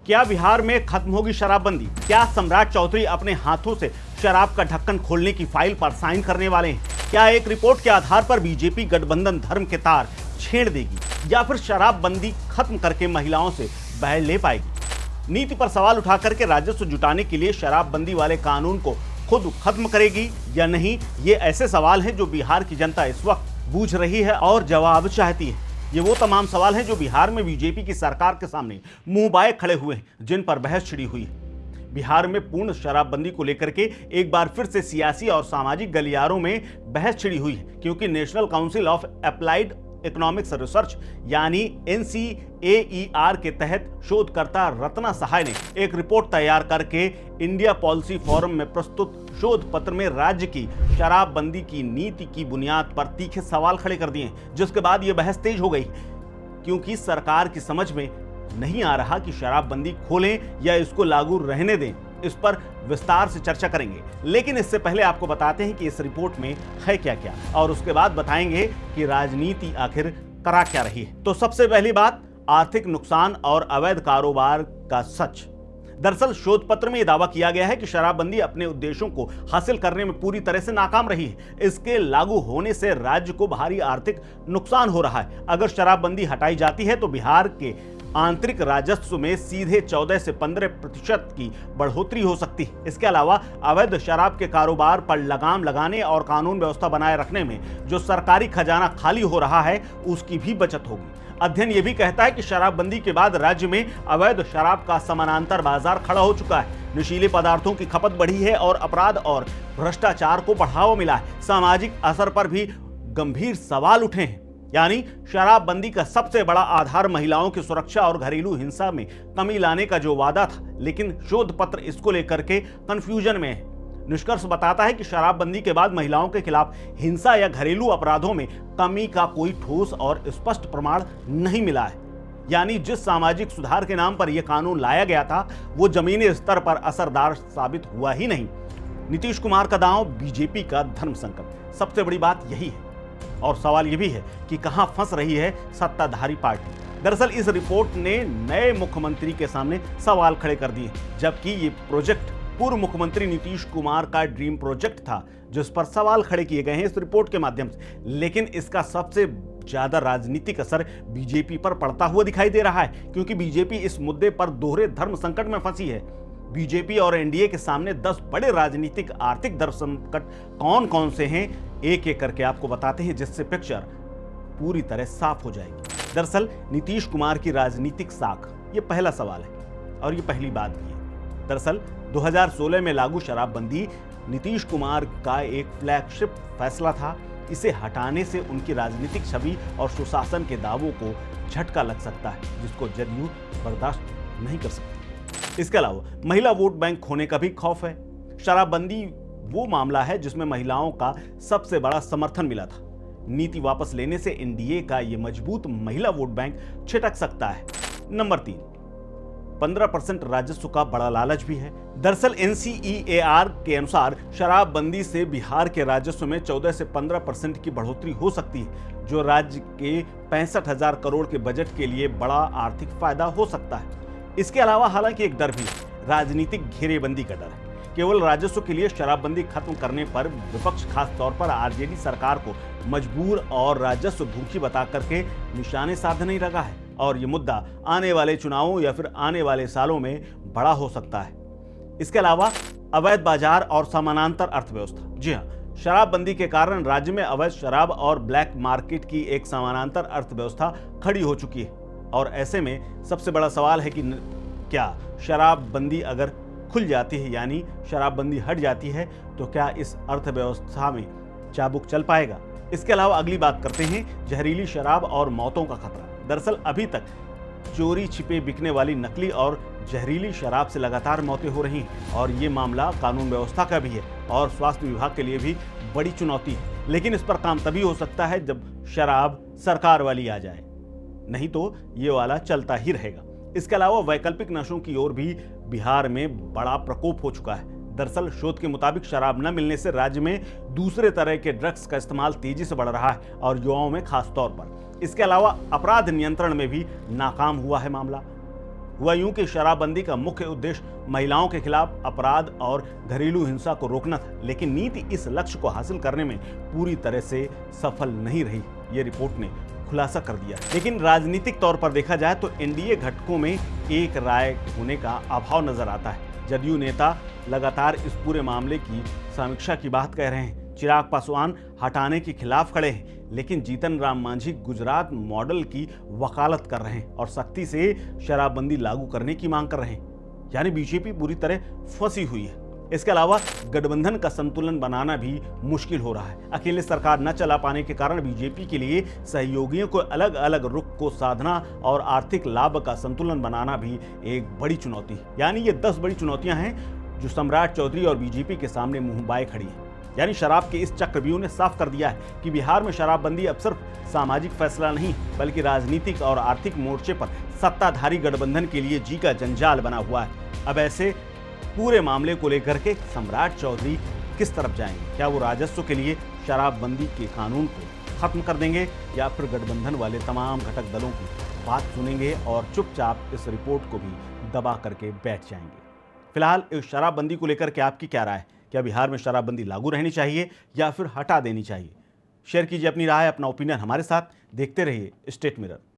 क्या बिहार में खत्म होगी शराबबंदी? क्या सम्राट चौधरी अपने हाथों से शराब का ढक्कन खोलने की फाइल पर साइन करने वाले हैं? क्या एक रिपोर्ट के आधार पर बीजेपी गठबंधन धर्म के तार छेड़ देगी या फिर शराबबंदी खत्म करके महिलाओं से बहर ले पाएगी? नीति पर सवाल उठा करके राजस्व जुटाने के लिए शराबबंदी वाले कानून को खुद खत्म करेगी या नहीं, ये ऐसे सवाल हैं जो बिहार की जनता इस वक्त बूझ रही है और जवाब चाहती है। ये वो तमाम सवाल हैं जो बिहार में बीजेपी की सरकार के सामने मुंह बाए खड़े हुए हैं, जिन पर बहस छिड़ी हुई है। बिहार में पूर्ण शराबबंदी को लेकर के एक बार फिर से सियासी और सामाजिक गलियारों में बहस छिड़ी हुई है, क्योंकि national council of applied economics research यानी NCAER के तहत शोधकर्ता रत्ना सहाय ने एक रिपोर्ट तैयार करके इंडिया पॉलिसी फोरम में प्रस्तुत शोध पत्र में राज्य की शराबबंदी की नीति की बुनियाद पर तीखे सवाल खड़े कर दिए, जिसके बाद यह बहस तेज हो गई, क्योंकि सरकार की समझ में नहीं आ रहा कि शराबबंदी खोलें या इसको लागू रहने दें। इस पर विस्तार से चर्चा करेंगे, लेकिन इससे पहले आपको बताते हैं कि इस रिपोर्ट में है क्या क्या, और उसके बाद बताएंगे कि राजनीति आखिर करा क्या रही है। तो सबसे पहली बात, आर्थिक नुकसान और अवैध कारोबार का सच। दरअसल शोध पत्र में यह दावा किया गया है कि शराबबंदी अपने उद्देश्यों को हासिल करने में पूरी तरह से नाकाम रही है। इसके लागू होने से राज्य को भारी आर्थिक नुकसान हो रहा है। अगर शराबबंदी हटाई जाती है तो बिहार के आंतरिक राजस्व में सीधे 14 से 15% की बढ़ोतरी हो सकती है। इसके अलावा अवैध शराब के कारोबार पर लगाम लगाने और कानून व्यवस्था बनाए रखने में जो सरकारी खजाना खाली हो रहा है, उसकी भी बचत होगी। अध्ययन यह भी कहता है कि शराबबंदी के बाद राज्य में अवैध शराब का समानांतर बाजार खड़ा हो चुका है। नशीले पदार्थों की खपत बढ़ी है और अपराध और भ्रष्टाचार को बढ़ावा मिला है। सामाजिक असर पर भी गंभीर सवाल उठे हैं। यानी शराबबंदी का सबसे बड़ा आधार महिलाओं की सुरक्षा और घरेलू हिंसा में कमी लाने का जो वादा था, लेकिन शोध पत्र इसको लेकर के कंफ्यूजन में है। निष्कर्ष बताता है कि शराबबंदी के बाद महिलाओं के खिलाफ हिंसा या घरेलू अपराधों में कमी का कोई ठोस और स्पष्ट प्रमाण नहीं मिला है। यानी जिस सामाजिक सुधार के नाम पर यह कानून लाया गया था, वो जमीनी स्तर पर असरदार साबित हुआ ही नहीं। नीतीश कुमार का दांव बीजेपी का धर्म संकट, सबसे बड़ी बात यही है। और सवाल यह भी है कि कहां फंस रही है सत्ताधारी पार्टी। दरअसल इस रिपोर्ट ने नए मुख्यमंत्री के सामने सवाल खड़े कर दिए, जबकि ये प्रोजेक्ट पूर्व मुख्यमंत्री नीतीश कुमार का ड्रीम प्रोजेक्ट था, जिस पर सवाल खड़े किए गए हैं इस रिपोर्ट के माध्यम से। लेकिन इसका सबसे ज्यादा राजनीतिक असर बीजेपी पर पड़ता हुआ दिखाई दे रहा है, क्योंकि बीजेपी इस मुद्दे पर दोहरे धर्म संकट में फंसी है। बीजेपी और एनडीए के सामने 10 बड़े राजनीतिक आर्थिक धर्म संकट कौन कौन से हैं, एक एक करके आपको बताते हैं, जिससे पिक्चर पूरी तरह साफ हो जाएगी। दरअसल नीतीश कुमार की राजनीतिक साख, ये पहला सवाल है और ये पहली बात भी है। दरअसल 2016 में लागू शराबबंदी नीतीश कुमार का एक फ्लैगशिप फैसला था। इसे हटाने से उनकी राजनीतिक छवि और सुशासन के दावों को झटका लग सकता है, जिसको जदयू बर्दाश्त नहीं कर सकती। इसके अलावा महिला वोट बैंक खोने का भी खौफ है। शराबबंदी वो मामला है जिसमें महिलाओं का सबसे बड़ा समर्थन मिला था। नीति वापस लेने से एनडीए का ये मजबूत महिला वोट बैंक छिटक सकता है। नंबर 3, 15% राजस्व का बड़ा लालच भी है। दरअसल NCEAR के अनुसार शराबबंदी से बिहार के राजस्व में 14 से 15% की बढ़ोतरी हो सकती है, जो राज्य के 65,000 करोड़ के बजट के लिए बड़ा आर्थिक फायदा हो सकता है। इसके अलावा हालांकि एक डर भी है, राजनीतिक घेरेबंदी का डर है। केवल राजस्व के लिए शराबबंदी खत्म करने पर विपक्ष, खास तौर पर आरजेडी सरकार को मजबूर और राजस्व भूखी बता करके निशाने साधने नहीं लगा है, और ये मुद्दा आने वाले चुनावों या फिर आने वाले सालों में बड़ा हो सकता है। इसके अलावा अवैध बाजार और समानांतर अर्थव्यवस्था। जी हाँ, शराबबंदी के कारण राज्य में अवैध शराब और ब्लैक मार्केट की एक समानांतर अर्थव्यवस्था खड़ी हो चुकी है, और ऐसे में सबसे बड़ा सवाल है कि क्या शराबबंदी अगर खुल जाती है, यानी शराबबंदी हट जाती है, तो क्या इस अर्थव्यवस्था में चाबुक चल पाएगा? इसके अलावा अगली बात करते हैं जहरीली शराब और मौतों का खतरा। दरअसल अभी तक चोरी छिपे बिकने वाली नकली और जहरीली शराब से लगातार मौतें हो रही हैं, और ये मामला कानून व्यवस्था का भी है और स्वास्थ्य विभाग के लिए भी बड़ी चुनौती है। लेकिन इस पर काम तभी हो सकता है जब शराब सरकार वाली आ जाए, नहीं तो ये वाला चलता ही रहेगा। इसके अलावा वैकल्पिक नशों की ओर भी बिहार में बड़ा प्रकोप हो चुका है। दरअसल शोध के मुताबिक शराब न मिलने से राज्य में दूसरे तरह के ड्रग्स का इस्तेमाल तेजी से बढ़ रहा है, और युवाओं में खास तौर पर। इसके अलावा अपराध नियंत्रण में भी नाकाम हुआ है मामला। हुआ यूं कि शराबबंदी का मुख्य उद्देश्य महिलाओं के खिलाफ अपराध और घरेलू हिंसा को रोकना था, लेकिन नीति इस लक्ष्य को हासिल करने में पूरी तरह से सफल नहीं रही, ये रिपोर्ट ने खुलासा कर दिया। लेकिन राजनीतिक तौर पर देखा जाए तो एनडीए घटकों में एक राय होने का अभाव नजर आता है। जदयू नेता लगातार इस पूरे मामले की समीक्षा की बात कह रहे हैं। चिराग पासवान हटाने के खिलाफ खड़े हैं, लेकिन जीतन राम मांझी गुजरात मॉडल की वकालत कर रहे हैं और सख्ती से शराबबंदी लागू करने की मांग कर रहे हैं। यानी बीजेपी पूरी तरह फंसी हुई है। इसके अलावा गठबंधन का संतुलन बनाना भी मुश्किल हो रहा है। अकेले सरकार न चला पाने के कारण बीजेपी के लिए सहयोगियों को अलग अलग रुख को साधना और आर्थिक लाभ का संतुलन बनाना भी एक बड़ी चुनौती है। यानी ये 10 बड़ी चुनौतियां हैं जो सम्राट चौधरी और बीजेपी के सामने मुंह बाए खड़ी है। यानी शराब के इस चक्रव्यूह ने साफ कर दिया है कि बिहार में शराबबंदी अब सिर्फ सामाजिक फैसला नहीं, बल्कि राजनीतिक और आर्थिक मोर्चे पर सत्ताधारी गठबंधन के लिए जी का जंजाल बना हुआ है। अब ऐसे पूरे मामले को लेकर के सम्राट चौधरी किस तरफ जाएंगे? क्या वो राजस्व के लिए शराबबंदी के कानून को खत्म कर देंगे या फिर गठबंधन वाले तमाम घटक दलों की बात सुनेंगे और चुपचाप इस रिपोर्ट को भी दबा करके बैठ जाएंगे? फिलहाल इस शराबबंदी को लेकर के आपकी क्या राय है? क्या बिहार में शराबबंदी लागू रहनी चाहिए या फिर हटा देनी चाहिए? शेयर कीजिए अपनी राय, अपना ओपिनियन हमारे साथ। देखते रहिए स्टेट मिरर।